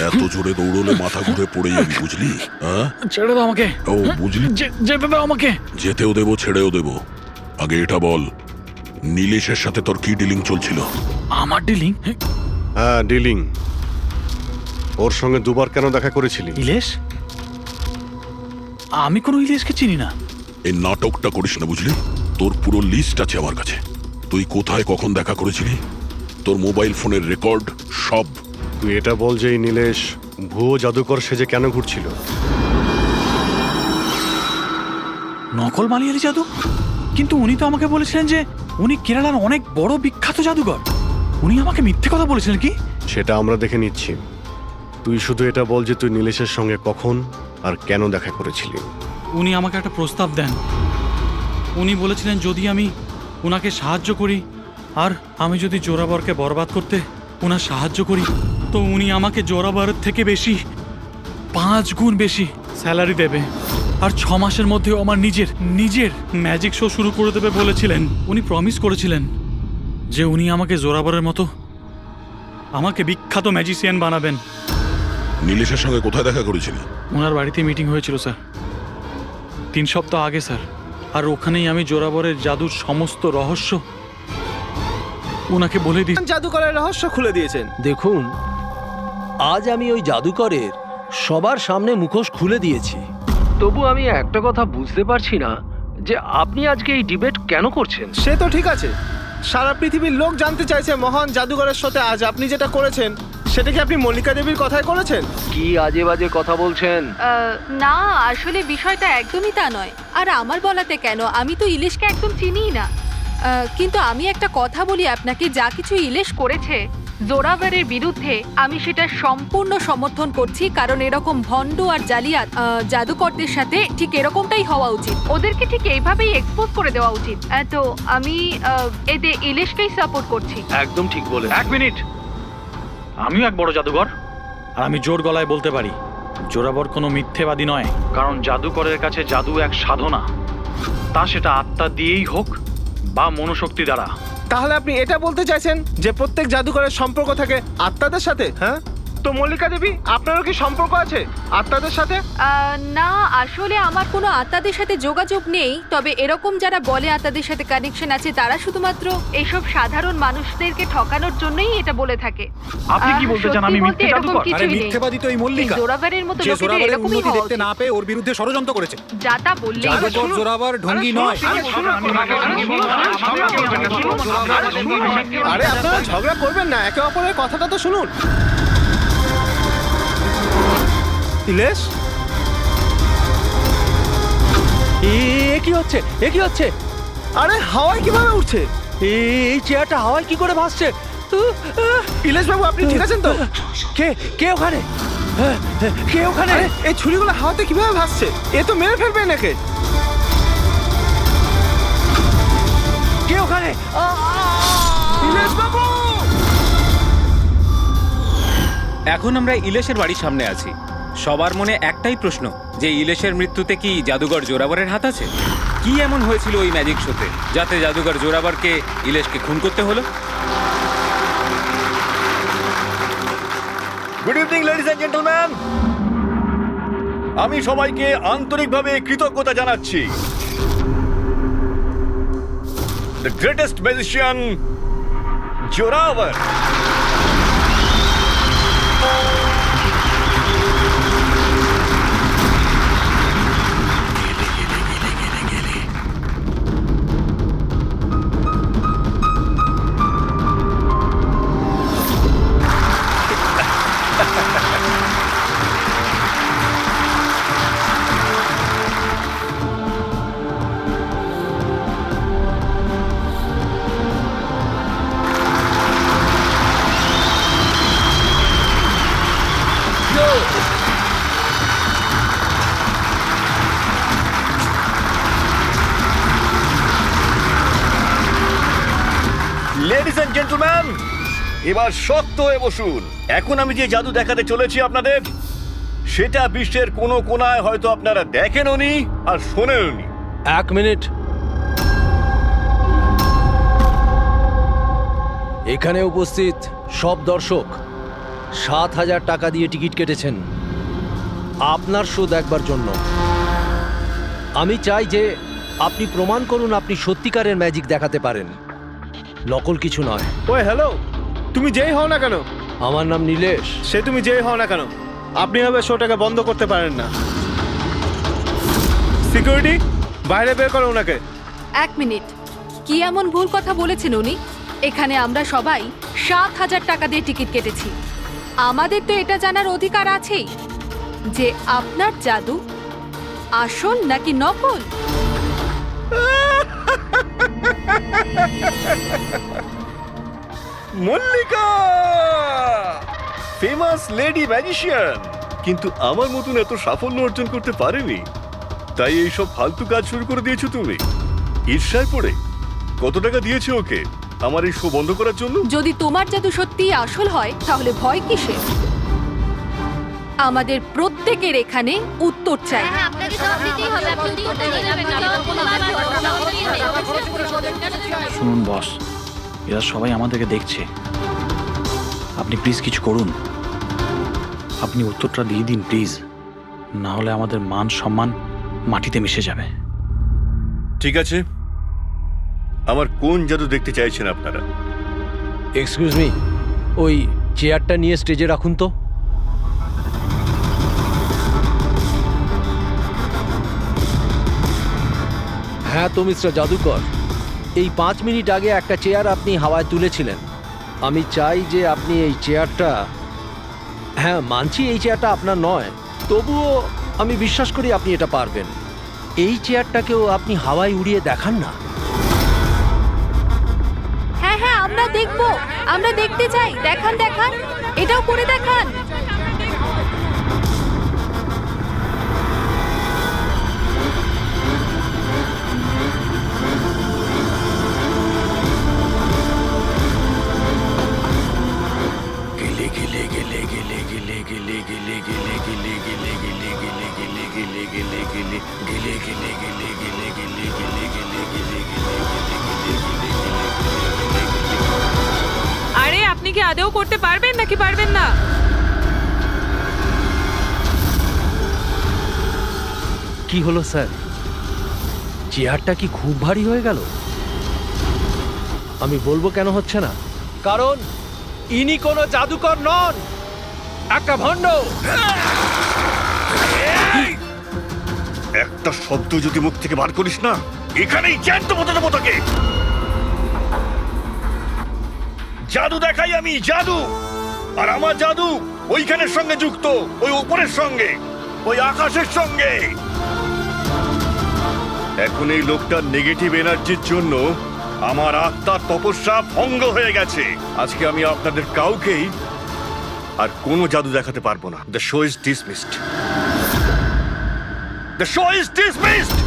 এত জোরে দৌড়লে মাথা ঘুরে পড়ে যাবি, বুঝলি? হ্যাঁ, ছেড়ে দাও আমাকে। ও বুঝলি, যেতে দাও আমাকে। যেতেও দেবো ছেড়েও দেবো। আগে এটা বল, নীলেশের সাথে তোর কি ডিলিং চলছিল? আমার ডিলিং? হ্যাঁ, ডিলিং। ওর সঙ্গে দুবার কেন দেখা করেছিলি? ইলেশ? আমি কোনো ইলেশকে চিনি না। এই নাটকটা করিস না, বুঝলি? তোর পুরো লিস্ট আছে আমার কাছে। তুই কোথায় কখন দেখা করেছিলি, তোর মোবাইল ফোনের রেকর্ড সব। তুই এটা বল যে এই নীলেশ ভুয়ো জাদুকর সেজে কেন ঘুরছিল? নকল মালিয়ালি জাদু? কিন্তু উনি তো আমাকে বলেছিলেন যে উনি কেরালার অনেক বড় বিখ্যাত জাদুকর। উনি আমাকে মিথ্যে কথা বলেছিলেন কি? সেটা আমরা দেখে নিচ্ছি। তুই শুধু এটা বল যে তুই নীলেশের সঙ্গে কখন আর কেন দেখা করেছিলি। উনি আমাকে একটা প্রস্তাব দেন। উনি বলেছিলেন যদি আমি ওনাকে সাহায্য করি আর আমি যদি জোরাবরকে বরবাদ করতে ওনার সাহায্য করি, তো উনি আমাকে জোরাবরের থেকে বেশি 5 গুণ বেশি স্যালারি দেবে। আর 6 মাসের মধ্যে আমার নিজের ম্যাজিক শো শুরু করে দেবে বলেছিলেন। উনি প্রমিস করেছিলেন যে উনি আমাকে জোরাবরের মতো আমাকে বিখ্যাত ম্যাজিশিয়ান বানাবেন। নীলেশের সঙ্গে কোথায় দেখা করেছিলি? ওনার বাড়িতে মিটিং হয়েছিল স্যার, 3 সপ্তাহ আগে স্যার। আর ওখানেই আমি জোরাবরের জাদুর সমস্ত রহস্য ওনাকে বলে দিই। জাদুকরের রহস্য খুলে দিয়েছেন। দেখুন, আজ আমি ওই জাদুকরের সবার সামনে মুখোশ খুলে দিয়েছি। তবু আমি একটা কথা বুঝতে পারছি না যে আপনি আজকে এই ডিবেট কেন করছেন। সে তো ঠিক আছে, সারা পৃথিবীর লোক জানতে চাইছে মহান জাদুকরের সাথে আজ আপনি যেটা করেছেন সেটা কি আপনি মল্লিকা দেবীর কথাই করেছেন? কি আজে বাজে কথা বলছেন? না, আসলে বিষয়টা একদমই তা নয়। আর আমার বলাতে কেন, আমি তো ইলিশকে একদম চিনিই না। কিন্তু আমি একটা কথা বলি আপনাকে, যা কিছু ইলিশ করেছে জোরাভারের বিরুদ্ধে, আমি সেটা সম্পূর্ণ সমর্থন করছি। কারণ এরকম ভণ্ড আর জালিয়াত জাদুকরদের সাথে ঠিক এরকমটাই হওয়া উচিত। ওদেরকে ঠিক এইভাবেই এক্সপোজ করে দেওয়া উচিত। তো আমি এতে ইলিশকেই সাপোর্ট করছি। একদম ঠিক বলে। 1 মিনিট। আমিও এক বড় জাদুকর, আর আমি জোর গলায় বলতে পারি জোরাবর কোনো মিথ্যেবাদী নয়। কারণ জাদুকরের কাছে জাদু এক সাধনা, তা সেটা আত্মা দিয়েই হোক বা মনোশক্তি দ্বারা। তাহলে আপনি এটা বলতে চাইছেন যে প্রত্যেক জাদুকরের সম্পর্ক থাকে আত্মাদের সাথে? হ্যাঁ, তো মল্লিকা দেবী আপনারও কি সম্পর্ক আছে আত্মাদের সাথে? না, আসলে আমার কোনো আত্মাদের সাথে যোগাযোগ নেই। তবে এরকম যারা বলে আত্মাদের সাথে কানেকশন আছে, তারা শুধুমাত্র এইসব সাধারণ মানুষদেরকে ঠকানোর জন্যই এটা বলে থাকে। আপনি কি বলতে চান আমি মিথ্যে জাদুকর? আরে মিথ্যেবাদী তো এই মল্লিকা, জোরাভারের মতো যে লোকেদের জোরাবারের এরকমই উন্নতি হওয়া দেখতে উচিত। না পেয়ে ওর বিরুদ্ধে ষড়যন্ত্র করেছে। যা তা বললেই জাদুকর জোরাবার ঢঙ্গি নয়। আরে আপনারা ঝগড়া করবেন না, একে অপরের কথাটা তো শুনুন। ইলেশ, এ কি হচ্ছে? এ কি হচ্ছে? আরে হাওয়ায় কিভাবে উঠছে? এই চেয়ারটা হাওয়ায় কি করে ভাসছে? ইলেশ বাবু, আপনি ঠিক আছেন তো? কে কে ওখানে? কে ওখানে? আরে এই ছুরিগুলো হাওয়াতে কিভাবে ভাসছে? এ তো মেরে ফেলবে নাকি? কে ওখানে? ইলেশ বাবু! এখন আমরা ইলেশের বাড়ির সামনে আছি। সবার মনে একটাই প্রশ্ন, যে ইলেশের মৃত্যুতে কি জাদুকর জোরাবরের হাত আছে? কি এমন হয়েছিল ওই ম্যাজিক শোতে যাতে জাদুকর জোরাবরকে ইলেশকে খুন করতে হলো? Good evening ladies and gentleman, আমি সবাইকে আন্তরিকভাবে কৃতজ্ঞতা জানাচ্ছি। The greatest magician Zorawar ladies and gentleman, এবার শক্ত হয়ে বসুন। এখন আমি যে জাদু দেখাতে চলেছি আপনাদের, সেটা বিশ্বের কোনো কোনায় হয়তো আপনারা দেখেনওনি আর শোনেনওনি। 1 মিনিট। এখানে উপস্থিত সব দর্শক, 7,000 টাকা দিয়ে টিকিট কেটেছেন আপনার শো দেখবার জন্য। আমি চাই যে আপনি প্রমাণ করুন আপনি সত্যিকারের ম্যাজিক দেখাতে পারেন, নকল কিছু নয়। ওই হ্যালো, তুমি যেই হও না কেন, আমার নাম নীলেশ। সে তুমি যেই হও না কেন, আপনি হবে শোটাকে বন্ধ করতে পারেন না। সিকিউরিটি, বাইরে বের করো ওনাকে। 1 মিনিট, কি এমন ভুল কথা বলেছেন উনি? এখানে আমরা সবাই 7,000 টাকা দিয়ে টিকিট কেটেছি। আমাদের তো এটা জানার অধিকার আছেই যে আপনার জাদু আসল নাকি নকল। মল্লিকা, ফেমাস লেডি ম্যাজিশিয়ান, কিন্তু আমার মতন এত সাফল্য অর্জন করতে পারেনি, তাই এইসব ফালতু কাজ শুরু করে দিয়েছো তুমি। ঈর্ষায় পড়ে কত টাকা দিয়েছো ওকে আমার এই শো বন্ধ করার জন্য? যদি তোমার জাদু সত্যিই আসল হয় তাহলে ভয় কিসের? আমাদের প্রত্যেকের এখানে উত্তর চাই। শুনুন বস, এরা সবাই আমাদেরকে দেখছে। আপনি প্লিজ কিছু করুন, আপনি উত্তরটা দিয়ে দিন প্লিজ, না হলে আমাদের মান সম্মান মাটিতে মিশে যাবে। ঠিক আছে, আমার কোন জাদু দেখতে চাইছেন আপনারা? এক্সকিউজ মি, ওই চেয়ারটা নিয়ে স্টেজে রাখুন তো। হ্যাঁ তো মিস্টার জাদুকর, এই 5 মিনিট আগে একটা চেয়ার আপনি হাওয়ায় তুলেছিলেন। আমি চাই যে আপনি এই চেয়ারটা, হ্যাঁ মানছি এই চেয়ারটা আপনার নয়, তবুও আমি বিশ্বাস করি আপনি এটা পারবেন। এই চেয়ারটাকেও আপনি হাওয়ায় উড়িয়ে দেখান না। হ্যাঁ হ্যাঁ, আমরা দেখবো, আমরা দেখতে চাই। দেখান দেখান, এটাও করে দেখান। আরে আপনি কি আদৌ করতে পারবেন নাকি পারবেন না? কি হলো স্যার, চেয়ারটা কি খুব ভারী হয়ে গেল? আমি বলবো কেন হচ্ছে না, কারণ ইনি কোনো জাদুকর নন, একটা ভণ্ড। একটা শব্দ যদি মুখ থেকে বার করিস না, এখানেই জ্যান্ত মতো দেবো তোকে। জাদু দেখাই আমি, জাদু। আর আমার জাদু ওইখানের সঙ্গে যুক্ত, ওই উপরের সঙ্গে, ওই আকাশের সঙ্গে। এখন এই লোকটার নেগেটিভ এনার্জির জন্য আমার আত্মার তপস্যা ভঙ্গ হয়ে গেছে। আজকে আমি আপনাদের কাউকেই আর কোনো জাদু দেখাতে পারবো না। The show is dismissed. The show is dismissed.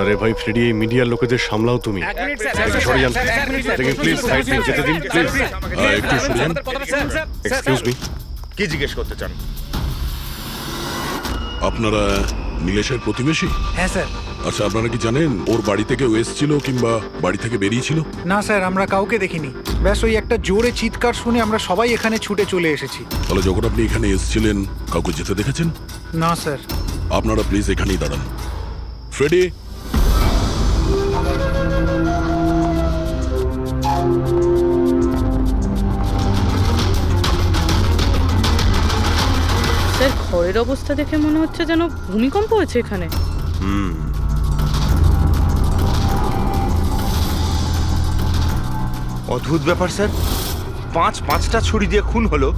আরে ভাই ফ্রেডি, এই মিডিয়ার লোকেদের সামলাও তুমি। একটু সরে যান প্লিজ, সাইড দিন, যেতে দিন প্লিজ। একটু সরে যান। এক্সকিউজ মি, কি জিজ্ঞেস করতে চান? আপনারা নীলেশের প্রতিবেশী? হ্যাঁ স্যার। আচ্ছা, আপনারা কি জানেন ওর বাড়ি থেকে এসেছিল কিংবা বাড়ি থেকে বেরিয়েছিল? না স্যার, আমরা কাউকে দেখিনি। ব্যাস ওই একটা জোরে চিৎকার শুনে আমরা সবাই এখানে ছুটে চলে এসেছি। তাহলে যখন আপনি এখানে এসেছিলেন কাউকে যেতে দেখেছেন? না স্যার। আপনারা প্লিজ এখানেই দাঁড়ান। ফ্রেডি, স্যার, ঘরের অবস্থা দেখে মনে হচ্ছে যেন ভূমিকম্প হয়েছে এখানে। অদ্ভুত ব্যাপার স্যার, পাঁচটা ছুরি দিয়ে খুন হলো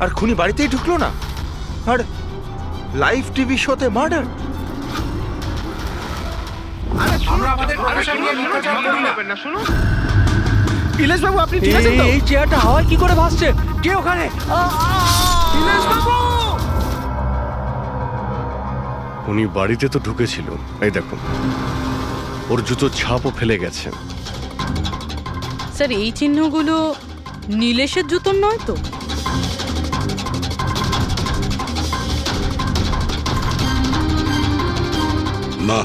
আর খুনি বাড়িতেই ঢুকলো না, আর লাইভ টিভি শোতে মার্ডার। ইলেশ বাবু, আপনি ঠিক আছেন তো? এই চেয়ারটা হাওয়ায় কি করে ভাসছে? কে ওখানে? উনি বাড়িতে তো ঢুকেছিল, এই দেখুন ওর জুতোর ছাপও ফেলে গেছে। স্যার, এই চিহ্নগুলো নীলেশের জুতোর নয় তো? না,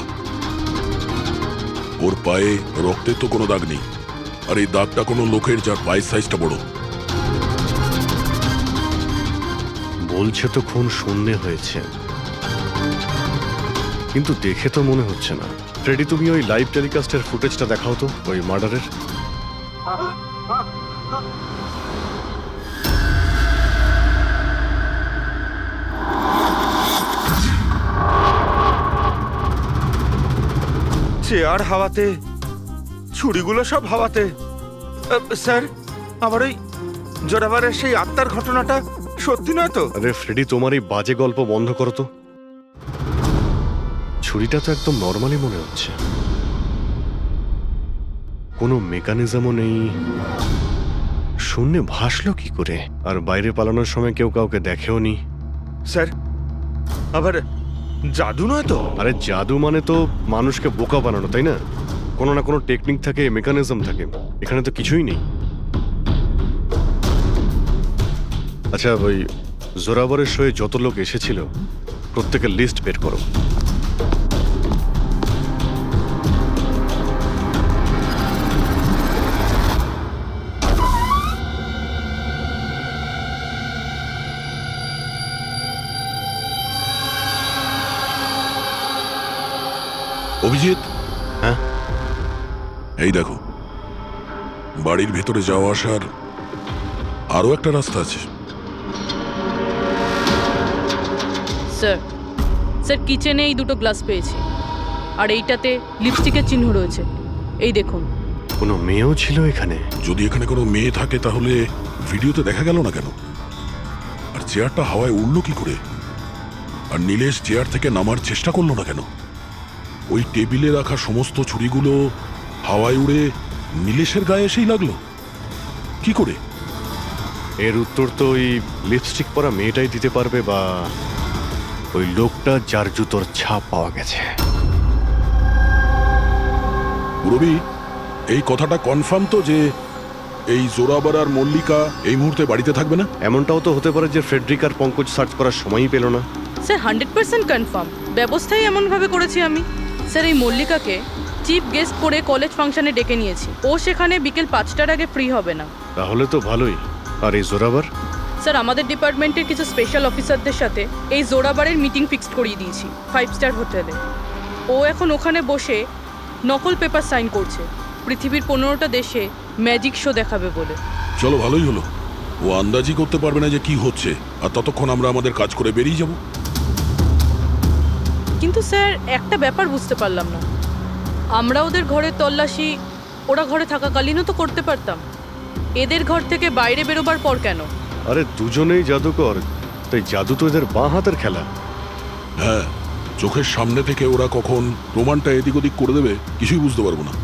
ওর পায়ে রক্তের তো কোনো দাগ নেই। আর এই দাগটা কোনো লোকের যার পায়ের সাইজটা বড়। বলছে তো খুন শূন্যে হয়েছে, কিন্তু দেখে তো মনে হচ্ছে না। ফ্রেডি, তুমি ওই লাইভ টেলিকাস্টের ফুটেজটা দেখাও তো ওই মার্ডারের। চেয়ার হাওয়াতে, ছুরিগুলো সব হাওয়াতে। স্যার, আবার ওই জোরাবারের সেই আত্মার ঘটনাটা সত্যি নয় তো? আরে ফ্রেডি, তোমার এই বাজে গল্প বন্ধ করো তো। ছুরিটা তো একদম নর্মালি মনে হচ্ছে, কোনো মেকানিজমও নেই। শূন্যে ভাসলো কি করে? আর বাইরে পালানোর সময় কেউ কাউকে দেখেও নি। স্যার, আবার জাদু নয় তো? আরে জাদু মানে তো মানুষকে বোকা বানানো, তাই না? কোনো না কোনো টেকনিক থাকে, মেকানিজম থাকে। এখানে তো কিছুই নেই। আচ্ছা, ওই জোরাবরের শোয়ে যত লোক এসেছিল প্রত্যেকের লিস্ট বের করো। অভিজিৎ, হ্যাঁ? এই দেখো, বাড়ির ভেতরে যাওয়া আসার আরো একটা রাস্তা আছে। স্যার, স্যার কিচেনে এই দুটো গ্লাস পেয়েছি, আর এইটাতে লিপস্টিকের চিহ্ন রয়েছে। এই দেখুন। কোনো মেয়েও ছিল এখানে? যদি এখানে কোনো মেয়ে থাকে তাহলে ভিডিওতে দেখা গেল না কেন? আর চেয়ারটা হাওয়ায় উড়লো কি করে? আর নীলেশ চেয়ার থেকে নামার চেষ্টা করলো না কেন? ওই টেবিলে রাখা সমস্ত ছুরিগুলো হাওয়ায় উড়ে নীলেশের গায়ে এসেই লাগলো কি করে? এর উত্তর তো ওই লিপস্টিক পরা মেয়েটাই দিতে পারবে, বা ওই লোকটা যার জুতোর ছাপ পাওয়া গেছে। রবি, এই কথাটা কনফার্ম তো যে এই জোরাবার আর মল্লিকা এই মুহূর্তে বাড়িতে থাকবে না? এমনটাও তো হতে পারে যে ফ্রেডরিক আর পঙ্কজ সার্চ করার সময়ই পেল না। Sir 100% confirm. ব্যবস্থাই এমনভাবে করেছি আমি। স্যার, এই মল্লিকাকে চিফ গেস্ট করে কলেজ ফাংশনে ডেকে নিয়েছি। ও সেখানে বিকেল 5টার আগে ফ্রি হবে না। তাহলে তো ভালোই। আর এই জোরাবার? স্যার, আমাদের ডিপার্টমেন্টের কিছু স্পেশাল অফিসারদের সাথে এই জোরাবারের মিটিং ফিক্সড করিয়ে দিয়েছি 5 স্টার হোটেলে। ও এখন ওখানে বসে নকল পেপার সাইন করছে পৃথিবীর 15টা দেশে ম্যাজিক শো দেখাবে বলে। চলো, ভালোই হলো। ও আন্দাজি করতে পারবে না যে কি হচ্ছে, আর ততক্ষণ আমরা আমাদের কাজ করে বেরিয়ে যাব। কিন্তু স্যার, একটা ব্যাপার বুঝতে পারলাম না। আমরা ওদের ঘরের তল্লাশি ওরা ঘরে থাকাকালীনও তো করতে পারতাম। এদের ঘর থেকে বাইরে বেরোবার পর কেন? আরে দুজনেই জাদুকর, তাই জাদু তো এদের বাঁ হাতের খেলা। হ্যাঁ, চোখের সামনে থেকে ওরা কখন প্রমাণটা এদিক ওদিক করে দেবে কিছুই বুঝতে পারবো না।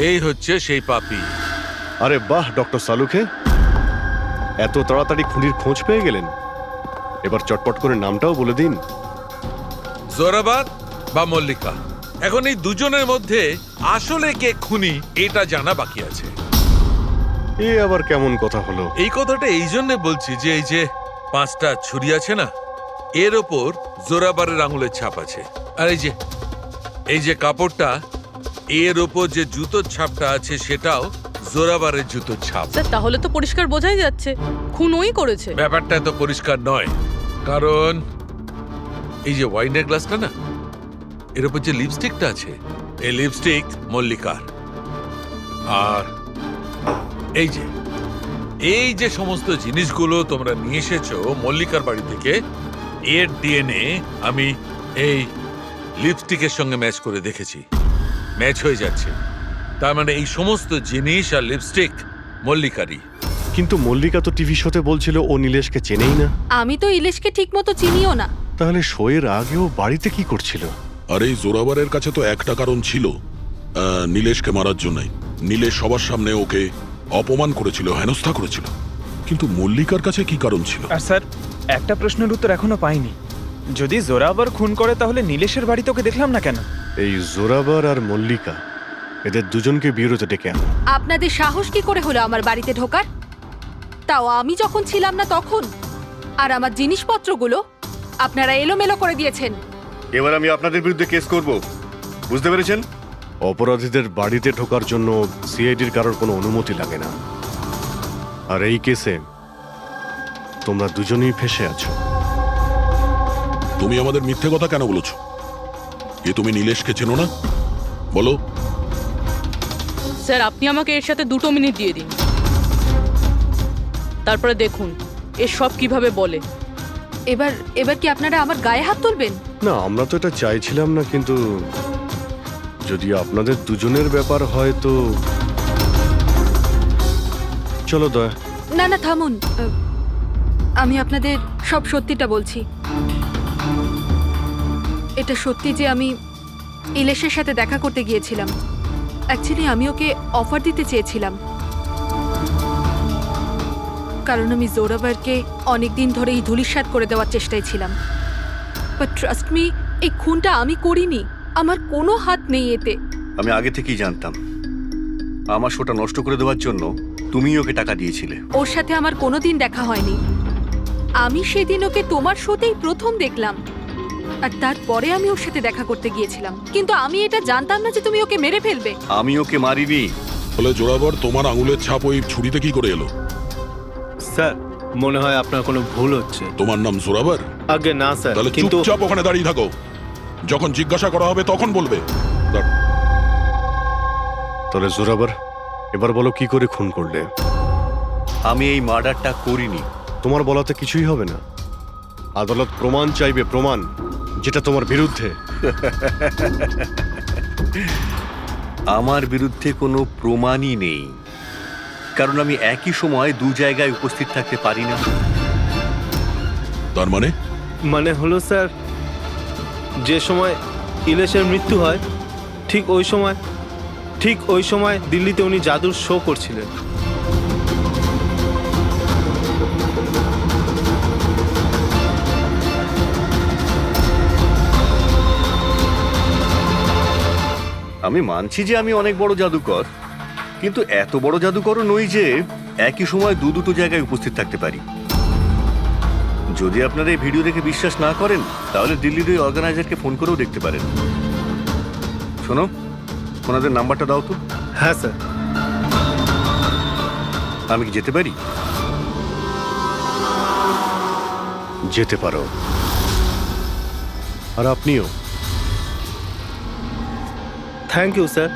এই হচ্ছে সেই পাপি। আরে বাহ ডক্টর সালুখে, এত তাড়াতাড়ি খুনির খোঁজ পেয়ে গেলেন। এবার চটপট করে নামটাও বলে দিন। জোরাবার বা মল্লিকা, এখন এই দুজনের মধ্যে আসলে কে খুনি এটা জানা বাকি আছে। এ আবার কেমন কথা হলো? এই কথাটা এই জন্য বলছি যে এই যে 5টা ছুরি আছে না, এর ওপর জোরাবারের আঙুলের ছাপ আছে। আর এই যে কাপড়টা, এর ওপর যে জুতোর ছাপটা আছে সেটাও জোরাবারের জুতোর ছাপ। স্যার, তাহলে তো পরিষ্কার বোঝাই যাচ্ছে খুন ওই করেছে। ব্যাপারটা এত পরিষ্কার নয়, কারণ এই যে ওয়াইনের গ্লাসটা না, এর উপর যে লিপস্টিকটা আছে, এই লিপস্টিক মল্লিকার। আর এই যে সমস্ত জিনিসগুলো তোমরা নিয়ে এসেছো মল্লিকার বাড়ি থেকে, এর ডিএনএ আমি এই লিপস্টিকের সঙ্গে ম্যাচ করে দেখেছি, ম্যাচ হয়ে যাচ্ছে। তার মানে এই সমস্ত জিনিস আর লিপস্টিক মল্লিকারই। কিন্তু মল্লিকা তো টিভি শোতে বলছিল ও নীলেশকে চেনেই না। আমি তো ইলিশকে ঠিক মতো চিনিও না। তাহলে শোয়ের আগেও বাড়িতে কি করছিল? আর এই জোরাবারের কাছে তো একটা কারণ ছিল, নীলেশকে মারার জন্যই। নীলেশ সবার সামনে ওকে অপমান করেছিল, হেনস্থা করেছিল। কিন্তু মল্লিকার কাছে কি কারণ ছিল? আর স্যার, একটা প্রশ্নের উত্তর এখনো পাইনি। যদি জোরাবার খুন করে তাহলে নীলেশের বাড়িতে ওকে দেখলাম না কেন? এই জোরাবার আর মল্লিকা, এদের দুজনকে বিরোধে ডেকে আনো। আপনাদের সাহস কি করে হলো আমার বাড়িতে ঢোকার? তাও আমি যখন ছিলাম না তখন। আর আমার জিনিসপত্রগুলো আপনারা এলোমেলো করে দিয়েছেন। এবার আমি আপনাদের বিরুদ্ধে কেস করব, বুঝতে পেরেছেন? অপরাধীদের বাড়িতে ঢোকার জন্য সিআইডির কারোর কোনো অনুমতি লাগে না। আর এই কেসে তোমরা দুজনেই ফেঁসে আছো। তুমি আমাদের মিথ্যে কথা কেন বলেছো? এ তুমি নীলেশকে চেনো না? বলো। স্যার, আপনি আমাকে এর সাথে 2 মিনিট দিয়ে দিন, তারপরে দেখুন এর সব কিভাবে বলে। এবার কি আপনারা আমার গায়ে হাত তুলবেন? না, আমরা তো এটা চাইছিলাম না, কিন্তু যদি আপনাদের দুজনের ব্যাপার হয় তো চলো দয়া। না না, থামুন। আমি আপনাদের সব সত্যিটা বলছি। এটা সত্যি যে আমি ইলেশের সাথে দেখা করতে গিয়েছিলাম। অ্যাকচুয়ালি আমি ওকে অফার দিতে চেয়েছিলাম, কারণ আমি জোরাবারকে অনেকদিন ধরে এই ধূলিসাৎ করে দেওয়ার চেষ্টায় ছিলাম। বাট ট্রাস্ট মি, এই খুনটা আমি করিনি, আমার কোনো হাত নেই এতে। আমি আগে থেকেই জানতাম আমার শোটা নষ্ট করে দেওয়ার জন্য তুমিই ওকে টাকা দিয়েছিলে। ওর সাথে আমার কোনোদিন দেখা হয়নি। আমি সেদিন ওকে তোমার শোতেই প্রথম দেখলাম, আর তারপরে আমি ওর সাথে দেখা করতে গিয়েছিলাম। কিন্তু আমি এটা জানতাম না যে তুমি ওকে মেরে ফেলবে। আমি ওকে মারিনি। বলে জোরাবার তোমার আঙুলের ছাপ ওই ছুরিতে কি করে এলো? স্যার, মনে হয় আপনার কোনো ভুল হচ্ছে। তোমার নাম জোরাবার? আগে না স্যার, তাহলে কিন্তু চুপচাপ ওখানে দাঁড়িয়ে থাকো, যখন জিজ্ঞাসা করা হবে তখন বলবে। তাহলে জোরাবার, এবার বলো কি করে খুন করলে? আমি এই মার্ডারটা করিনি। তোমার বলাতে কিছুই হবে না। আদালত প্রমাণ চাইবে, প্রমাণ যেটা তোমার বিরুদ্ধে। আমার বিরুদ্ধে কোনো প্রমাণই নেই, কারণ আমি একই সময় 2 জায়গায় উপস্থিত থাকতে পারি না। তার মানে হলো স্যার, যে সময় ইলেশের মৃত্যু হয় ঠিক ওই সময় দিল্লিতে উনি জাদুর শো করছিলেন। আমি মানছি যে আমি অনেক বড় জাদুকর, কিন্তু এত বড় জাদুকরও নই যে একই সময় 2 জায়গায় উপস্থিত থাকতে পারি। যদি আপনারা এই ভিডিও দেখে বিশ্বাস না করেন, তাহলে দিল্লির ওই অর্গানাইজারকে ফোন করেও দেখতে পারেন। শোনো, ওনাদের নাম্বারটা দাও তো। হ্যাঁ স্যার। আমি কি যেতে পারি? যেতে পারো। আর আপনিও। Thank you sir.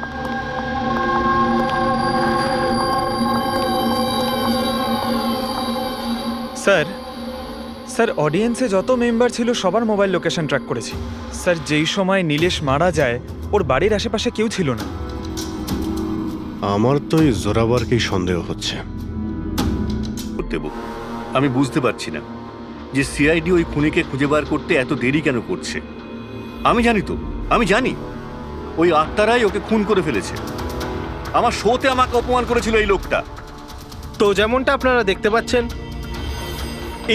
স্যার, অডিয়েন্সে যত মেম্বার ছিল সবার মোবাইল লোকেশন ট্র্যাক করেছি। স্যার, যেই সময় নীলেশ মারা যায় ওর বাড়ির আশেপাশে কেউ ছিল না। আমার তো এই জোরাবারকেই সন্দেহ হচ্ছে। দেব, আমি বুঝতে পারছি না যে সিআইডি ওই খুনিকে খুঁজে বার করতে এত দেরি কেন করছে। আমি জানি ওই আত্মারাই ওকে খুন করে ফেলেছে। আমার শোতে আমাকে অপমান করেছিল এই লোকটা। তো যেমনটা আপনারা দেখতে পাচ্ছেন,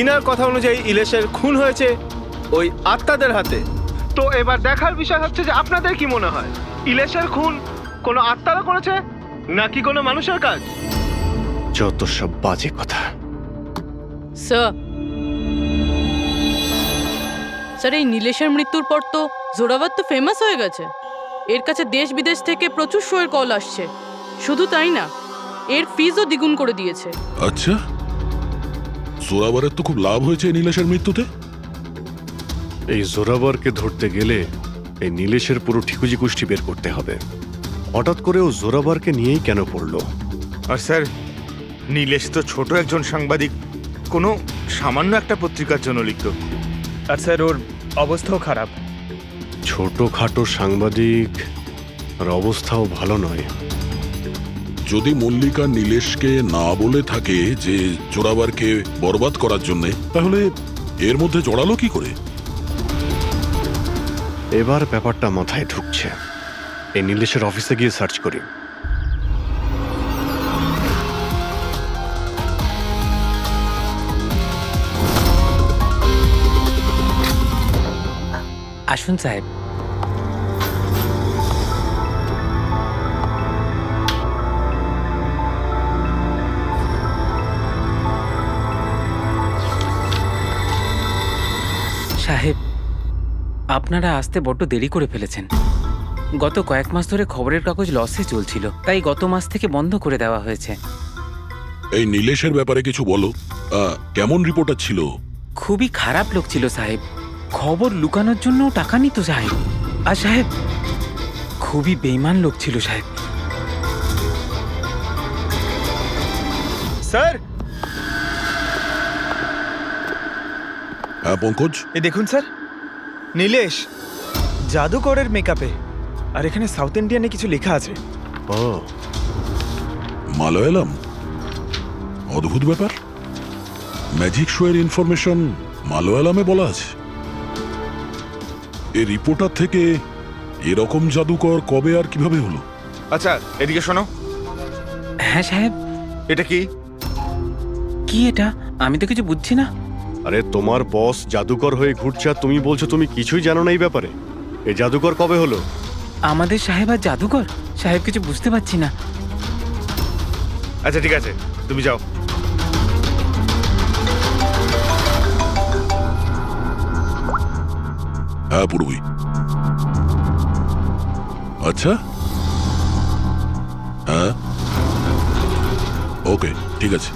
ইনার কথা অনুযায়ী ইলেশের খুন হয়েছে ওই আত্মাদের হাতে। তো এবার দেখার বিষয় হচ্ছে যে আপনাদের কি মনে হয়, ইলেশের খুন কোনো আত্মারা করেছে নাকি কোনো মানুষের কাজ? যত সব বাজে কথা। স্যার, এই নীলেশের মৃত্যুর পর তো জোরাবার তো ফেমাস হয়ে গেছে। এর কাছে দেশ বিদেশ থেকে প্রচুর শোয়ের কল আসছে। শুধু তাই না, এর ফিজও দ্বিগুণ করে দিয়েছে। আচ্ছা, জোরাবারের তো খুব লাভ হয়েছে নীলেশের মৃত্যুতে। এই জোরাবারকে ধরতে গেলে এই নীলেশের পুরো ঠিকুজি কুষ্টি বের করতে হবে। হঠাৎ করে ও জোরাবারকে নিয়েই কেন পড়লো? আর স্যার, নীলেশ তো ছোট একজন সাংবাদিক, কোনো সামান্য একটা পত্রিকার জন্য লিখত। আর স্যার ওর অবস্থাও খারাপ। ছোটখাটো সাংবাদিক আর অবস্থাও ভালো নয়। যদি মল্লিকা নীলেশকে না বলে থাকে যে জোরাবারকে বরবাদ করার জন্য, তাহলে এর মধ্যে জড়ালো কি করে? এবার ব্যাপারটা মাথায় ঢুকছে। এই নীলেশের অফিসে গিয়ে সার্চ করি। আসুন সাহেব। সাহেব, আপনারা আসতে বড্ড দেরি করে ফেলেছেন। গত কয়েক মাস ধরে খবরের কাগজ লসে চলছিল, তাই গত মাস থেকে বন্ধ করে দেওয়া হয়েছে। এই নীলেশের ব্যাপারে কিছু বলো। কেমন রিপোর্টার ছিল? খুবই খারাপ লোক ছিল সাহেব। খবর লুকানোর জন্য টাকা নিত সাহেব। আর সাহেব, খুবই বেইমান লোক ছিল সাহেব। স্যার, হ্যাঁ পঙ্কজ, এ দেখুন স্যার, নীলেশ জাদুকরের মেকআপে, আর এখানে সাউথ ইন্ডিয়ানে কিছু লেখা আছে। ও, মালয়ালাম। অদ্ভুত ব্যাপার, ম্যাজিক শো এর ইনফরমেশন মালয়ালামে বলা আছে। এই রিপোর্টার থেকে এরকম জাদুকর কবে আর কিভাবে হলো? আচ্ছা, এদিকে শোনো। হ্যাঁ সাহেব। এটা কি? কি এটা? আমি তো কিছু বুঝছি না। আরে তোমার বস জাদুকর হয়ে ঘুরছে আর তুমি বলছো তুমি কিছুই জানো না এই ব্যাপারে। এই জাদুকর কবে হলো? আমাদের সাহেব আর জাদুকর? সাহেব, কিছু বুঝতে পারছি না। আচ্ছা ঠিক আছে, তুমি যাও। হ্যাঁ পূর্বী। আচ্ছা, হ্যাঁ ওকে, ঠিক আছে।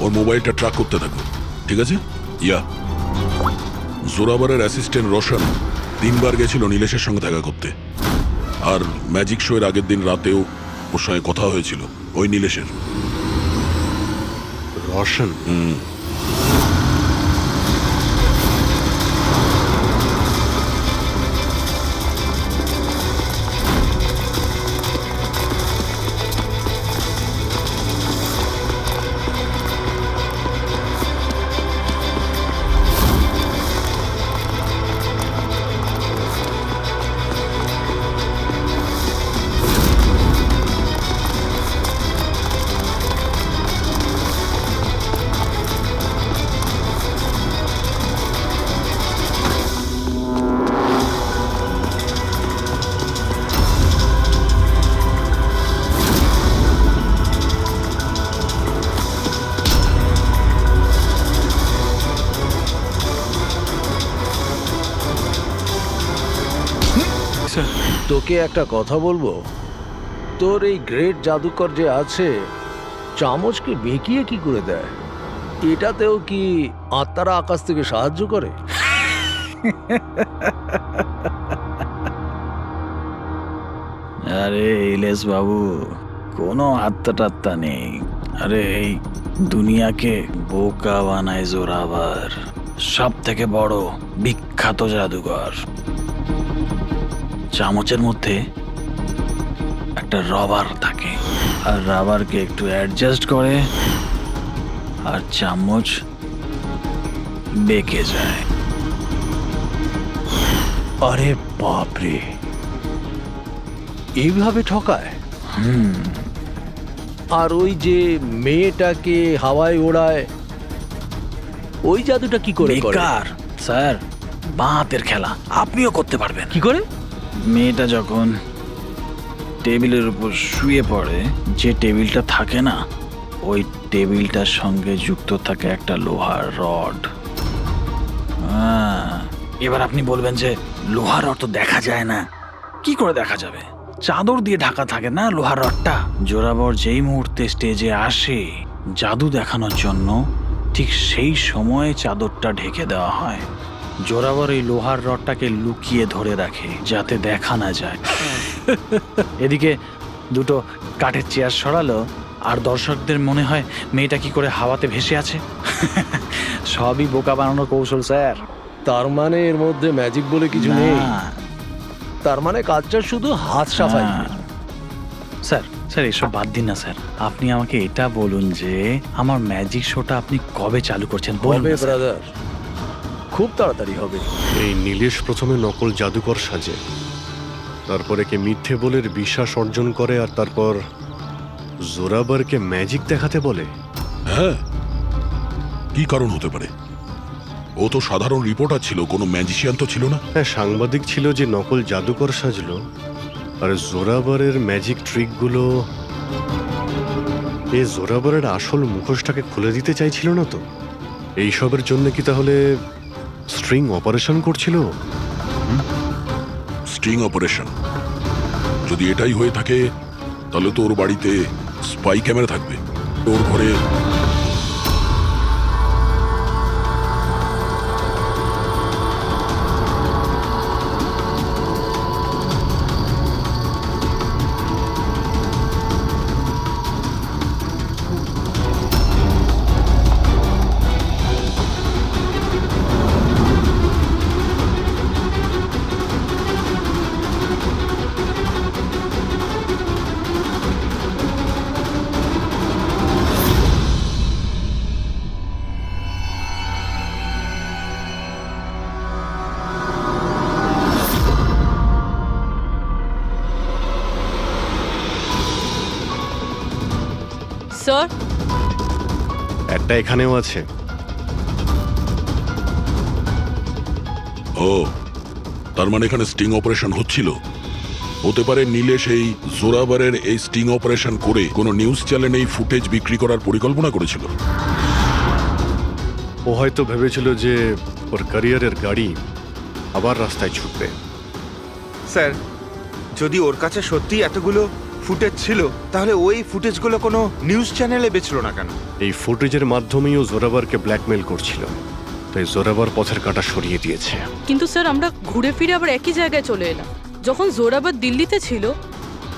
ওর মোবাইলটা ট্র্যাক করতে থাকো, ঠিক আছে? ইয়া, জোরাবারের অ্যাসিস্ট্যান্ট রোশন 3 বার গেছিল নীলেশের সঙ্গে দেখা করতে। আর ম্যাজিক শো এর আগের দিন রাতেও ওর সঙ্গে কথা হয়েছিল ওই নীলেশের। রোশন? তোকে একটা কথা বলবো। তোর এই গ্রেট জাদুকর যে আছে, চামচকে বেঁকিয়ে কি করে দেয়? এটাতেও কি আত্মারা আকাশ থেকে সাহায্য করে? আরে ইলেশ বাবু, কোনো আত্মা টাত্তা নেই। আরে এই দুনিয়াকে বোকা বানায় জোরাবার, সব থেকে বড় বিখ্যাত জাদুকর। চামচের মধ্যে একটা রবার থাকে, আর রাবারকে একটু অ্যাডজাস্ট করে আর চামচ বেঁকে যায়। আরে বাপরে, এইভাবে ঠকায়? আর ওই যে মেয়েটাকে হাওয়ায় ওড়ায়, ওই জাদুটা কি করে করে? বেকার স্যার, বাঁ হাতের খেলা। আপনিও করতে পারবেন। কি করে? মেয়েটা যখন টেবিলের উপর শুয়ে পড়ে, যে টেবিলটা থাকে না, ওই টেবিলটার সঙ্গে যুক্ত থাকে একটা লোহার রড। এবার আপনি বলবেন যে লোহার রড তো দেখা যায় না। কি করে দেখা যাবে? চাদর দিয়ে ঢাকা থাকে না লোহার রডটা। জোরাবর যেই মুহূর্তে স্টেজে আসে জাদু দেখানোর জন্য, ঠিক সেই সময়ে চাদরটা ঢেকে দেওয়া হয়। জোরাবর এই লোহার রডটাকে লুকিয়ে ধরে রাখে যাতে দেখা না যায়। এদিকে দুটো কাঠের চেয়ার সরালো আর দর্শকদের মনে হয় মেয়েটা কি করে হাওয়াতে ভেসে আছে। সবই বোকা বানানোর কৌশল স্যার। তার মানে এর মধ্যে ম্যাজিক বলে কিছু নেই। না। তার মানে কাজটা শুধু হাত সাফাই। স্যার স্যার এসব বাদ দিন না স্যার, আপনি আমাকে এটা বলুন যে আমার ম্যাজিক শোটা আপনি কবে চালু করছেন বলুন হবে না, স্যার। ব্রাদার, খুব তাড়াতাড়ি হবে। এই নীলেশ প্রথমে নকল জাদুকর সাজে, তারপরে কে মিথ্যে বলে বিশ্বাস অর্জন করে, আর তারপর জোরাবারকে ম্যাজিক দেখাতে বলে। হ্যাঁ, কি কারণ হতে পারে? ও তো সাধারণ রিপোর্টার ছিল, কোনো ম্যাজিশিয়ান তো ছিল না। হ্যাঁ, সাংবাদিক ছিল যে নকল জাদুকর সাজলো, আর জোরাবারের ম্যাজিক ট্রিকগুলো এই জোরাবারের আসল মুখোশটাকে খুলে দিতে চাইছিল না তো? এইসবের জন্য কি তাহলে স্ট্রিং অপারেশন করছিল? স্ট্রিং অপারেশন যদি এটাই হয়ে থাকে তাহলে তো ওর বাড়িতে স্পাই ক্যামেরা থাকবে, ওর ঘরে। স্যার, একটা এখানেও আছে। ও, তার মানে এখানে স্টিং অপারেশন হচ্ছিল। হতে পারে নীলেশ এই জোরাবারের এই স্টিং অপারেশন করে কোনো নিউজ চ্যানেলে এই ফুটেজ বিক্রি করার পরিকল্পনা করেছিল। ও হয়তো ভেবেছিল যে ওর ক্যারিয়ারের গাড়ি আবার রাস্তায় ছুটবে। স্যার, যদি ওর কাছে সত্যি এতগুলো ফুটেজ ছিল তাহলে ওই ফুটেজগুলো কোনো নিউজ চ্যানেলে বেচলো না কেন? এই ফুটেজের মাধ্যমেই ও জোরাবারকে ব্ল্যাকমেল করছিল, তাই জোরাবার পথের কাঁটা সরিয়ে দিয়েছে। কিন্তু স্যার আমরা ঘুরে ফিরে আবার একই জায়গায় চলে এলাম। যখন জোরাবার দিল্লিতে ছিল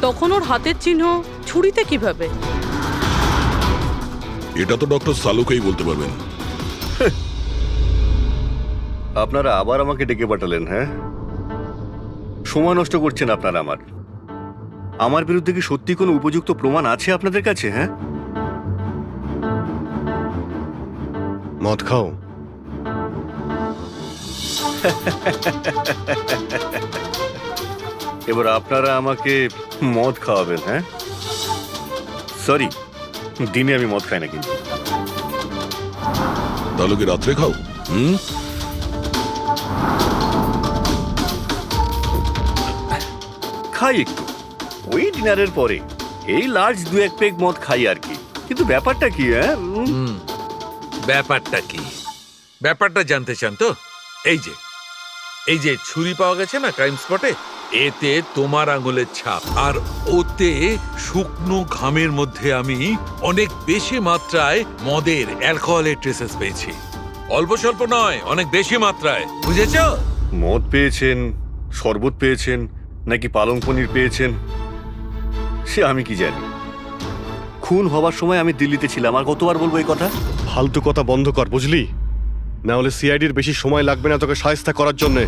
তখন ওর হাতের চিহ্ন ছুরিতে কিভাবে? এটা তো ডক্টর সালুকেই বলতে পারবেন। আপনারা আবার আমাকে ডেকে পাঠালেন? হ্যাঁ, সময় নষ্ট করছেন আপনারা। আমার বিরুদ্ধে কি সত্যি কোনো উপযুক্ত প্রমাণ আছে আপনাদের কাছে? হ্যাঁ, মদ খাও। এবার আপনারা আমাকে মদ খাওয়াবেন? হ্যাঁ, সরি, দিনে আমি মদ খাই না। কিন্তু তাহলে কি রাত্রে খাও? খাই একটু, ওই ডিনারের পরে এই লার্জ 2-1 পেগ মদ খাই আর কি। কিন্তু ব্যাপারটা কি? হ্যাঁ, ব্যাপারটা কি? ব্যাপারটা জানতে চান তো? এই যে ছুরি পাওয়া গেছে না ক্রাইম স্পটে, এতে তোমার আঙুলের ছাপ, আর ওতে শুকনো ঘামের মধ্যে আমি অনেক বেশি মাত্রায় মদের, অ্যালকোহলের ট্রেসেস পেয়েছি। অল্প স্বল্প নয়, অনেক বেশি মাত্রায়, বুঝেছ? মদ পেয়েছেন, শরবত পেয়েছেন, নাকি পালং পনির পেয়েছেন সে আমি কি জানি। খুন হবার সময় আমি দিল্লিতে ছিলাম। আর কতবার বলবো এই কথা? ফালতু কথা বন্ধ কর, বুঝলি? না হলে সিআইডির বেশি সময় লাগবে না তোকে শায়েস্তা করার জন্য।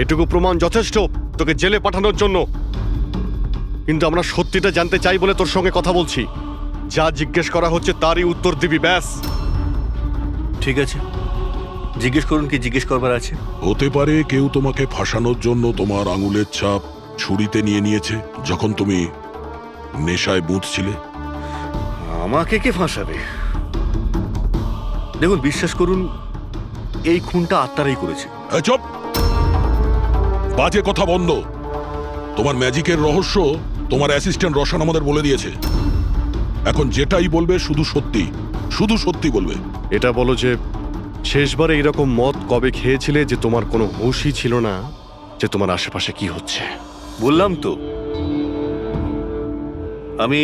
এটুকু প্রমাণ যথেষ্ট তোকে জেলে পাঠানোর জন্য। কিন্তু আমরা সত্যিটা জানতে চাই বলে তোর সঙ্গে কথা বলছি। যা জিজ্ঞেস করা হচ্ছে তারই উত্তর দিবি, ব্যাস। ঠিক আছে, জিজ্ঞেস করুন, কি জিজ্ঞেস করবার আছে। হতে পারে কেউ তোমাকে ফাঁসানোর জন্য তোমার আঙুলের ছাপ ছুরিতে নিয়েছে যখন তুমি নেশায় বুঝছিলে। আমাকে কে ফাঁসাবে? দেখুন, বিশ্বাস করুন, এই খুনটা আত্মারাই করেছে। চুপ, বাজে কথা বন্ধ। তোমার ম্যাজিকের রহস্য তোমার অ্যাসিস্ট্যান্ট রশন আমাদের বলে দিয়েছে। এখন যেটাই বলবে শুধু সত্যি বলবে। এটা বলো যে শেষবারে এরকম মদ কবে খেয়েছিলে যে তোমার কোনো হুঁশই ছিল না যে তোমার আশেপাশে কি হচ্ছে। বললাম তো, আমি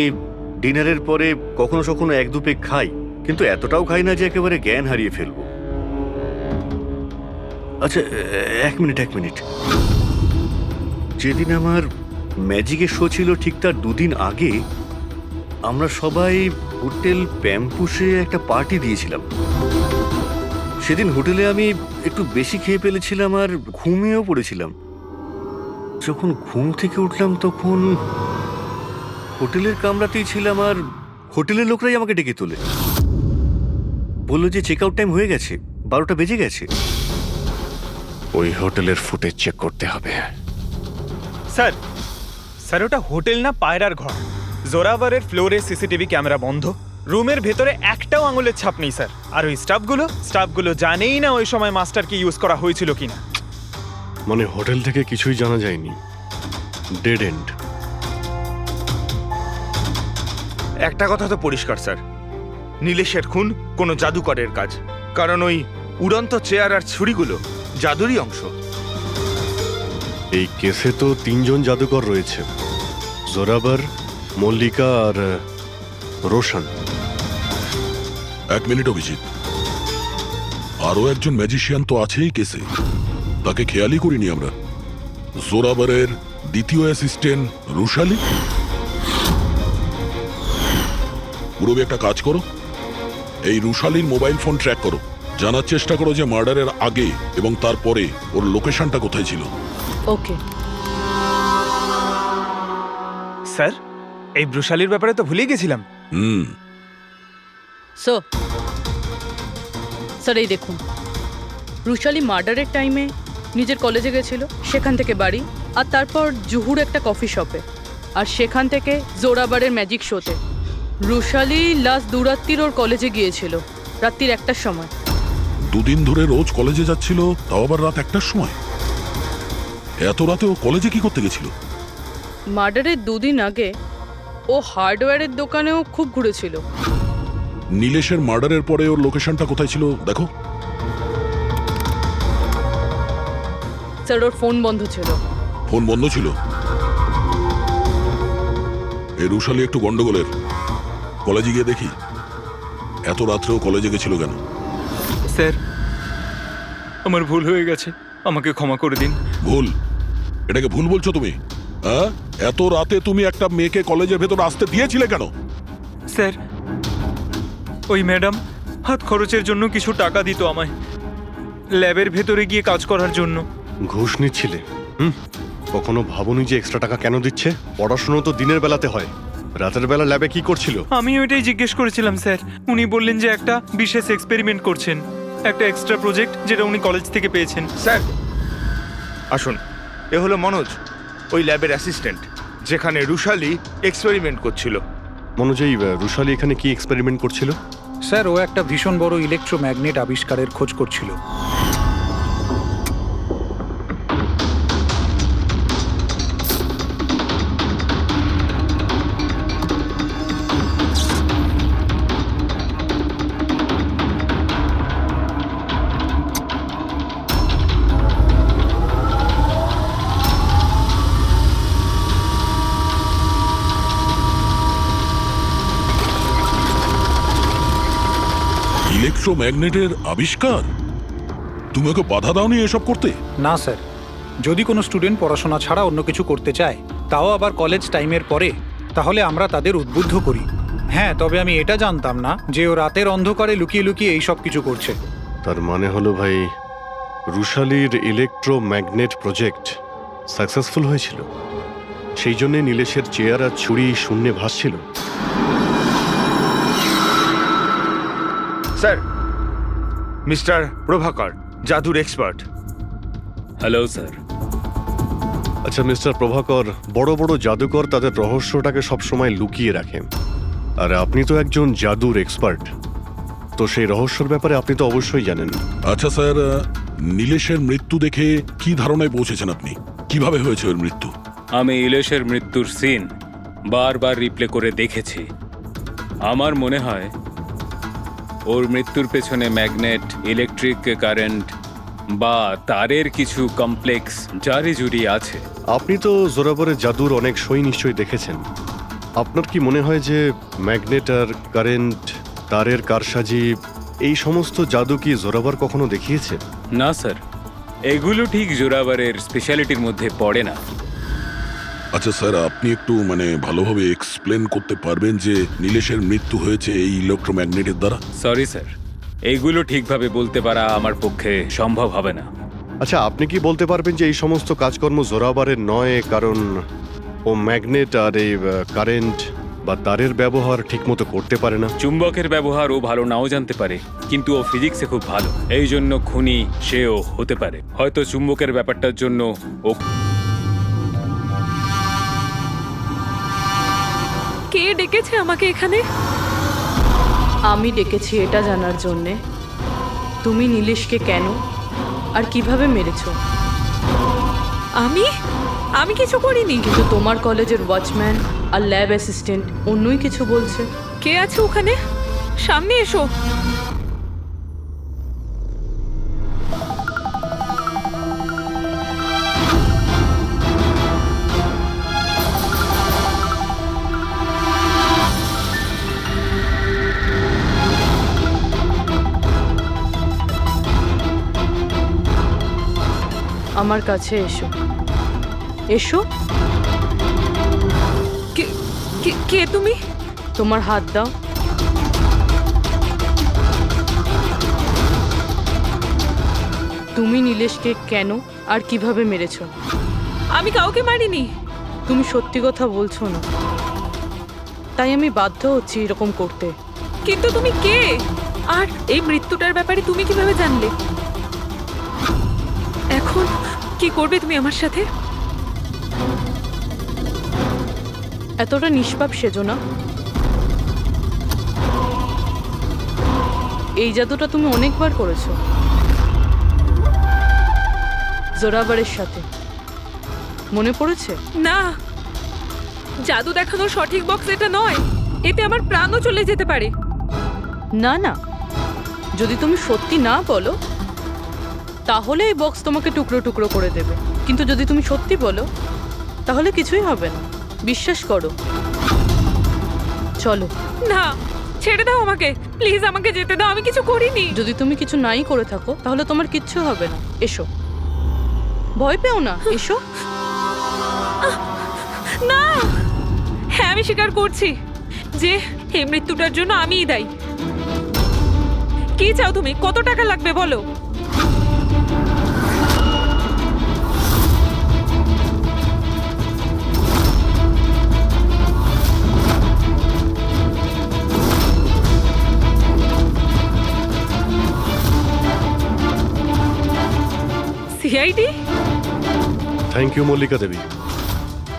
ডিনারের পরে কখনো কখনো 1-2 পেগ খাই, কিন্তু এতটাও খাই না যে একেবারে জ্ঞান হারিয়ে ফেলবো। আচ্ছা, এক মিনিট। যেদিন আমার ম্যাজিকের শো ছিল ঠিক তার দুদিন আগে আমরা সবাই হোটেল প্যাম্পুসে একটা পার্টি দিয়েছিলাম। সেদিন হোটেলে আমি একটু বেশি খেয়ে ফেলেছিলাম আর ঘুমিয়েও পড়েছিলাম। যখন ঘুম থেকে উঠলাম তখন হোটেলের কামরাতেই ছিলাম আর হোটেলের লোকরাই আমাকে ডেকে তোলে, বললো যে চেক আউট টাইম হয়ে গেছে, 12টা বেজে গেছে। ওই হোটেলের ফুটেজ চেক করতে হবে। স্যার ওটা হোটেল না পায়রার ঘর। জোরাভারের ফ্লোরে সিসিটিভি ক্যামেরা বন্ধ, রুমের ভেতরে একটাও আঙুলের ছাপ নেই স্যার। আর ওই স্টাফগুলো জানেই না ওই সময় মাস্টারকে ইউজ করা হয়েছিল কিনা। মানে হোটেল থেকে কিছুই জানা যায়নি, ডেড এন্ড। একটা কথা তো পরিষ্কার স্যার, নীলেশের খুন কোনো জাদুকরের কাজ, কারণ ওই উড়ন্ত চেয়ার আর ছুরিগুলো জাদুরই অংশ। এই কেসে তো 3 জন জাদুকর রয়েছে, জোরাবার, মল্লিকা আর রোশন। 1 মিনিট অভিজিৎ, আরো একজন ম্যাজিশিয়ান তো আছেই কেসে, তাকে খেয়ালই করিনি আমরা। জোরাবারের দ্বিতীয় অ্যাসিস্ট্যান্ট রুশালি। পুরবি একটা কাজ করো, এই রুশালির মোবাইল ফোন ট্র্যাক করো, জানার চেষ্টা করো যে মার্ডারের আগে এবং তারপরে ওর লোকেশনটা কোথায় ছিল। ওকে স্যার, এই ব্রুশালির ব্যাপারে তো ভুলেই গেছিলাম। স্যার এই দেখুন, রুশালি মার্ডারের টাইমে নিজের কলেজে গেছিল, সেখান থেকে বাড়ি, আর তারপর জুহুর একটা কফি শপে, আর সেখান থেকে জোরাবারের ম্যাজিক শোতে। রুশালি লাস্ট দুরাত্রির ওর কলেজে গিয়েছিল রাত্রির 1টার সময়। 2 দিন ধরে রোজ কলেজে যাচ্ছিল, তাও আবার রাত 1টার সময়। এত রাতে ও কলেজে কি করতে গেছিল? মার্ডারের 2 দিন আগে ও হার্ডওয়্যারের দোকানেও খুব ঘুরেছিল। নীলেশের মার্ডারের পরে ওর লোকেশনটা কোথায় ছিল দেখো। স্যার ওর ফোন বন্ধ ছিল। ফোন বন্ধ ছিল? এই রুশালি একটু গন্ডগোলের, কলেজে গিয়ে দেখি। এত রাত্রেও কলেজে গেছিল কেন? স্যার আমার ভুল হয়ে গেছে, আমাকে ক্ষমা করে দিন। ভুল? এটাকে ভুল বলছো তুমি? হ্যাঁ, এত রাতে তুমি একটা মেয়েকে কলেজের ভেতর আসতে দিয়েছিলে কেন? স্যার ওই ম্যাডাম হাত খরচের জন্য কিছু টাকা দিত আমায়, ল্যাবের ভেতরে গিয়ে কাজ করার জন্য। ঘুষ নিচ্ছিলে? কখনো ভাবনি যে এক্সট্রা টাকা কেন দিচ্ছে? পড়াশোনা তো দিনের বেলাতে হয়, রাতের বেলা ল্যাবে কি করছিল? আমি ওইটাই জিজ্ঞেস করেছিলাম স্যার। উনি বললেন যে একটা বিশেষ এক্সপেরিমেন্ট করছেন, একটা এক্সট্রা প্রজেক্ট যেটা উনি কলেজ থেকে পেয়েছেন। স্যার আসুন, এ হলো মনোজ, ওই ল্যাবের অ্যাসিস্ট্যান্ট, যেখানে রুশালি এক্সপেরিমেন্ট করছিল। মনোজ, এই রুশালি এখানে কি এক্সপেরিমেন্ট করছিল? স্যার ও একটা ভীষণ বড় ইলেকট্রোম্যাগনেট আবিষ্কারের খোঁজ করছিল। ইলেকট্রোম্যাগনেটের আবিষ্কার? তুমি ওকে বাধা দাওনি এসব করতে? না স্যার, যদি কোনো স্টুডেন্ট পড়াশোনা ছাড়া অন্য কিছু করতে চায়, তাও আবার কলেজ টাইমের পরে, তাহলে আমরা তাদের উদ্বুদ্ধ করি। হ্যাঁ, তবে আমি এটা জানতাম না যে ও রাতের অন্ধকারে লুকিয়ে লুকিয়ে এই সব কিছু করছে। তার মানে হলো ভাই, রুশালির ইলেকট্রোম্যাগনেট প্রজেক্ট সাকসেসফুল হয়েছিল, সেই জন্যে নীলেশের চেয়ার আর ছুরি শূন্যে ভাসছিল। স্যার, মিস্টার প্রভাকর, জাদুর এক্সপার্ট। Hello sir. আচ্ছা মিস্টার প্রভাকর, বড় বড় জাদুকর তাদের রহস্যটাকে সবসময় লুকিয়ে রাখেন, আর আপনি তো একজন জাদুর এক্সপার্ট, তো সেই রহস্যের ব্যাপারে আপনি তো অবশ্যই জানেন। আচ্ছা স্যার, নীলেশের মৃত্যু দেখে কি ধারণায় পৌঁছেছেন আপনি? কিভাবে হয়েছে ওর মৃত্যু? আমি ইলেশের মৃত্যুর সিন বারবার রিপ্লে করে দেখেছি। আমার মনে হয় ওর মৃত্যুর পেছনে ম্যাগনেট, ইলেকট্রিক কারেন্ট বা তারের কিছু কমপ্লেক্স জারি জুড়ি আছে। আপনি তো জোরাবরের জাদুর অনেক সই নিশ্চয়ই দেখেছেন। আপনার কি মনে হয় যে ম্যাগনেট আর কারেন্ট, তারের কারসাজি, এই সমস্ত জাদু কি জোরাবর কখনো দেখিয়েছে? না স্যার, এগুলো ঠিক জোরাবারের স্পেশালিটির মধ্যে পড়ে না। আচ্ছা স্যার, আপনি একটু ভালোভাবে এক্সপ্লেন করতে পারবেন যে নীলেশের মৃত্যু হয়েছে এই ইলেকট্রোম্যাগনেটের দ্বারা? সরি স্যার, এইগুলো ঠিকভাবে বলতে পারা আমার পক্ষে সম্ভব হবে না। আচ্ছা, আপনি কি বলতে পারবেন যে এই সমস্ত কাজকর্ম জোরাবারের নয়, কারণ ও ম্যাগনেট আর এই কারেন্ট বা তারের ব্যবহার ঠিকমতো করতে পারে না? চুম্বকের ব্যবহার ও ভালো নাও জানতে পারে, কিন্তু ও ফিজিক্সে খুব ভালো, এই জন্য খুনি সেও হতে পারে। হয়তো চুম্বকের ব্যাপারটার জন্য ও। কে ডেকেছে আমাকে এখানে? আমি ডেকেছি এটা জানার জন্যে তুমি নীলেশকে কেন আর কিভাবে মেরেছো। আমি কিছু করিনি। কিন্তু তোমার কলেজের ওয়াচম্যান আর ল্যাব অ্যাসিস্ট্যান্ট অন্যই কিছু বলছে। কে আছে ওখানে? সামনে এসো। আমার কাছে এসো। এসো। কে তুমি? তোমার হাত দাও। তুমি নীলেশকে কেন আর কিভাবে মেরেছো? আমি কাউকে মারিনি। তুমি সত্যি কথা বলছো না, তাই আমি বাধ্য হচ্ছি এরকম করতে। কিন্তু তুমি কে? আর এই মৃত্যুটার ব্যাপারে তুমি কিভাবে জানলে? এখন কি করবে তুমি আমার সাথে? এতটা নিষ্পাপ সেজো না। এই জাদুটা তুমি অনেকবার করেছো জোরাবারের সাথে, মনে পড়েছে? না, জাদু দেখানোর সঠিক বক্স এটা নয়। এতে আমার প্রাণও চলে যেতে পারে। না না, যদি তুমি সত্যি না বলো তাহলে এই বক্স তোমাকে টুকরো টুকরো করে দেবে, কিন্তু যদি তুমি সত্যি বলো তাহলে কিছুই হবে না। বিশ্বাস করো। চলো। না, ছেড়ে দাও আমাকে, প্লিজ আমাকে যেতে দাও। আমি কিছু করিনি। যদি তুমি কিছু নাই করে থাকো তাহলে তোমার কিচ্ছু হবে না। এসো, ভয় পেও না, এসো। না, হ্যাঁ আমি স্বীকার করছি যে এই মৃত্যুটার জন্য আমিই দায়ী। কি চাও তুমি? কত টাকা লাগবে বলো? সিআইডি? থ্যাংক ইউ মল্লিকা দেবী।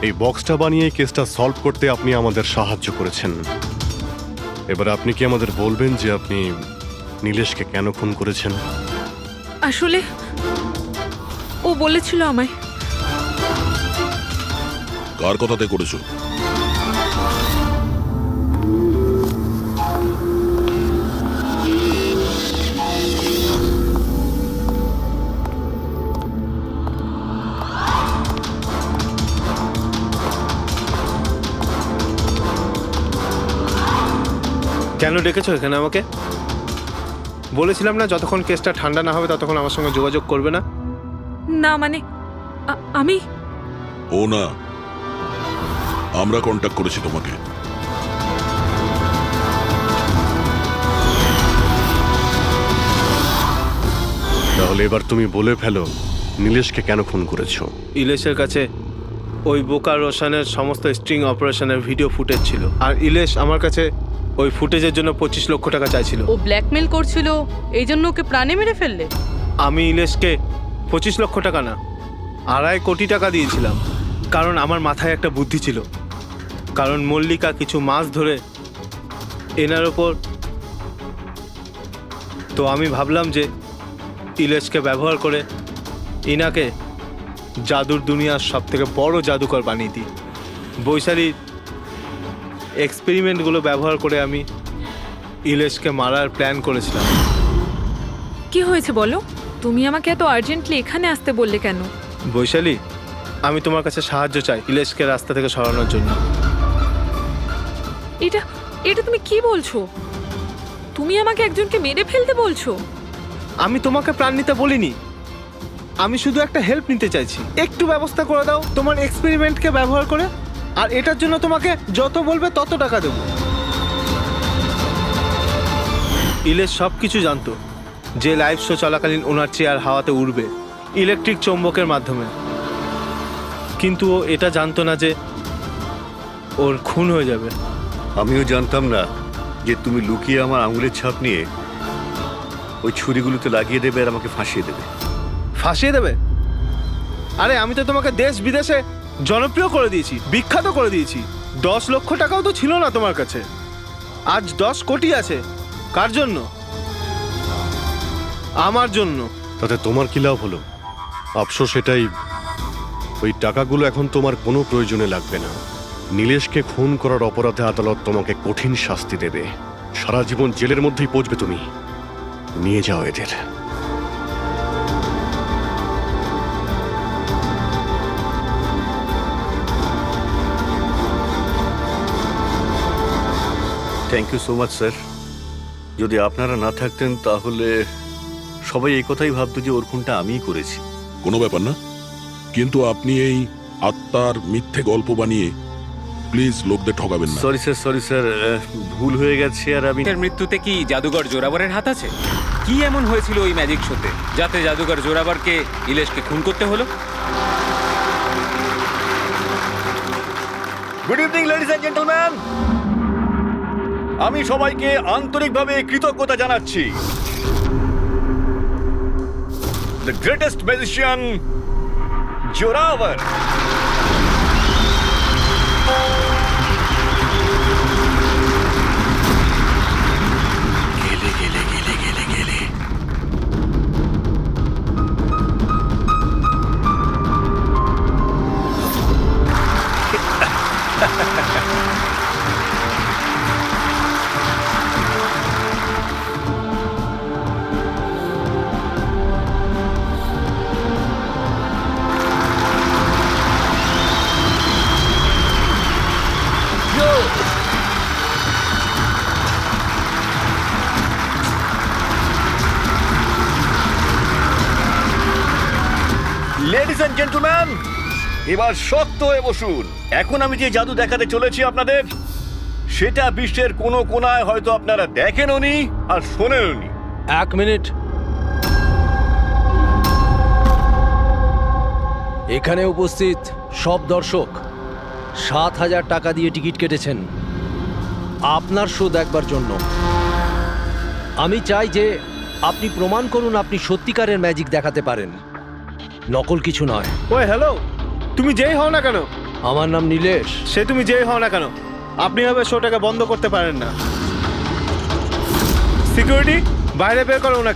এই বক্সটা বানিয়ে কেসটা সলভ করতে আপনি আমাদের সাহায্য করেছেন। এবার আপনি কি আমাদের বলবেন যে আপনি নীলেশকে কেন খুন করেছেন? আসলে ও বলেছিল আমায়। কার কথাতে করেছো? কেন ডেকেছো এখানে আমাকে? বলেছিলাম না যতক্ষণ কেসটা ঠান্ডা না হবে ততক্ষণ আমার সঙ্গে যোগাযোগ করবে না। না মানে আমি। ও না, আমরা কন্ট্যাক্ট করেছি তোমাকে। তাহলে এবার তুমি বলে ফেলো নীলেশকে কেন খুন করেছো? ইলেশের কাছে ওই বোকা রোশনের সমস্ত স্ট্রিং অপারেশনের ভিডিও ফুটেজ ছিল, আর ইলেশ আমার কাছে ওই ফুটেজের জন্য 25 লক্ষ টাকা চাইছিল। ও ব্ল্যাকমেল করছিল, এই জন্য ওকে প্রাণে মেরে ফেললে? আমি ইলেশকে 25 লক্ষ টাকা না, 2.5 কোটি টাকা দিয়েছিলাম, কারণ আমার মাথায় একটা বুদ্ধি ছিল। কারণ মল্লিকা কিছু মাস ধরে এনার ওপর, তো আমি ভাবলাম যে ইলেশকে ব্যবহার করে ইনাকে জাদুর দুনিয়ার সব থেকে বড় জাদুকর বানিয়ে দিই। বৈশালীর এক্সপেরিমেন্টগুলো ব্যবহার করে আমি ইলেশকে মারার প্ল্যান করেছিলাম। কি হয়েছে বলো? তুমি আমাকে এত আর্জেন্টলি এখানে আসতে বললে কেন? বৈশালী, আমি তোমার কাছে সাহায্য চাই ইলেশকে রাস্তা থেকে সরানোর জন্য। এটা তুমি কি বলছো? তুমি আমাকে একজনকে মেরে ফেলতে বলছো? আমি তোমাকে প্রাণ নিতে বলিনি, আমি শুধু একটা হেল্প নিতে চাইছি, একটু ব্যবস্থা করে দাও তোমার এক্সপেরিমেন্টকে ব্যবহার করে, আর এটার জন্য তোমাকে যত বলবে তত টাকা দেবো। ইলেশ সব কিছু জানতো যে লাইভ শো চলাকালীন ওনার চেয়ার হাওয়াতে উড়বে ইলেকট্রিক চৌম্বকের মাধ্যমে, কিন্তু ও এটা জানতো না যে ওর খুন হয়ে যাবে। আমিও জানতাম না যে তুমি লুকিয়ে আমার আঙুলের ছাপ নিয়ে ওই ছুরিগুলোতে লাগিয়ে দেবে আর আমাকে ফাঁসিয়ে দেবে। ফাঁসিয়ে দেবে? আরে আমি তো তোমাকে দেশ বিদেশে জনপ্রিয় করে দিয়েছি, বিখ্যাত করে দিয়েছি। 10 লক্ষ টাকাও তো ছিল না তোমার কাছে, আজ 10 কোটি আছে। কার জন্য? আমার জন্য। তাতে তোমার কি লাভ হলো? আফসোস এটাই, ওই টাকাগুলো এখন তোমার কোনো প্রয়োজনে লাগবে না। নীলেশকে খুন করার অপরাধে আদালত তোমাকে কঠিন শাস্তি দেবে, সারা জীবন জেলের মধ্যেই পচবে তুমি। নিয়ে যাও এদের। Thank you so much sir. যদি আপনারা না থাকতেন তাহলে সবাই এই কথাই ভাবতো যে ওর খুনটা আমিই করেছি। কোনো ব্যাপার না, কিন্তু আপনি এই আত্মার মিথ্যে গল্প বানিয়ে প্লিজ লোকদের ঠকাবেন না। সরি স্যার, ভুল হয়ে গেছে। আর আমি এর মৃত্যুতে কি জাদুঘর জোরাবরের হাত আছে? কি এমন হয়েছিল ওই ম্যাজিক শোতে যাতে জাদুঘর জোরাবরকে ইলেশকে খুন করতে হলো? Good evening ladies and gentleman, আমি সবাইকে আন্তরিকভাবে কৃতজ্ঞতা জানাচ্ছি। The greatest magician Zorawar. Ladies and gentleman, এবার শক্ত হয়ে বসুন। এখন আমি যে জাদু দেখাতে চলেছি আপনাদের, সেটা বিশ্বের কোনো কোনায় হয়তো আপনারা দেখেনওনি আর শোনেনওনি। 1 মিনিট। এখানে উপস্থিত সব দর্শক 7,000 টাকা দিয়ে টিকিট কেটেছেন আপনার শো দেখবার জন্য। আমি চাই যে আপনি প্রমাণ করুন আপনি সত্যিকারের ম্যাজিক দেখাতে পারেন, নকল কিছু নয়। ওই হ্যালো, তুমি যেই হও না কেন, আমার নাম নীলেশ। সে তুমি যেই হও না কেন, আপনি এভাবে শোটাকে বন্ধ করতে পারেন না। সিকিউরিটি, বাইরে বের করো ওনাকে।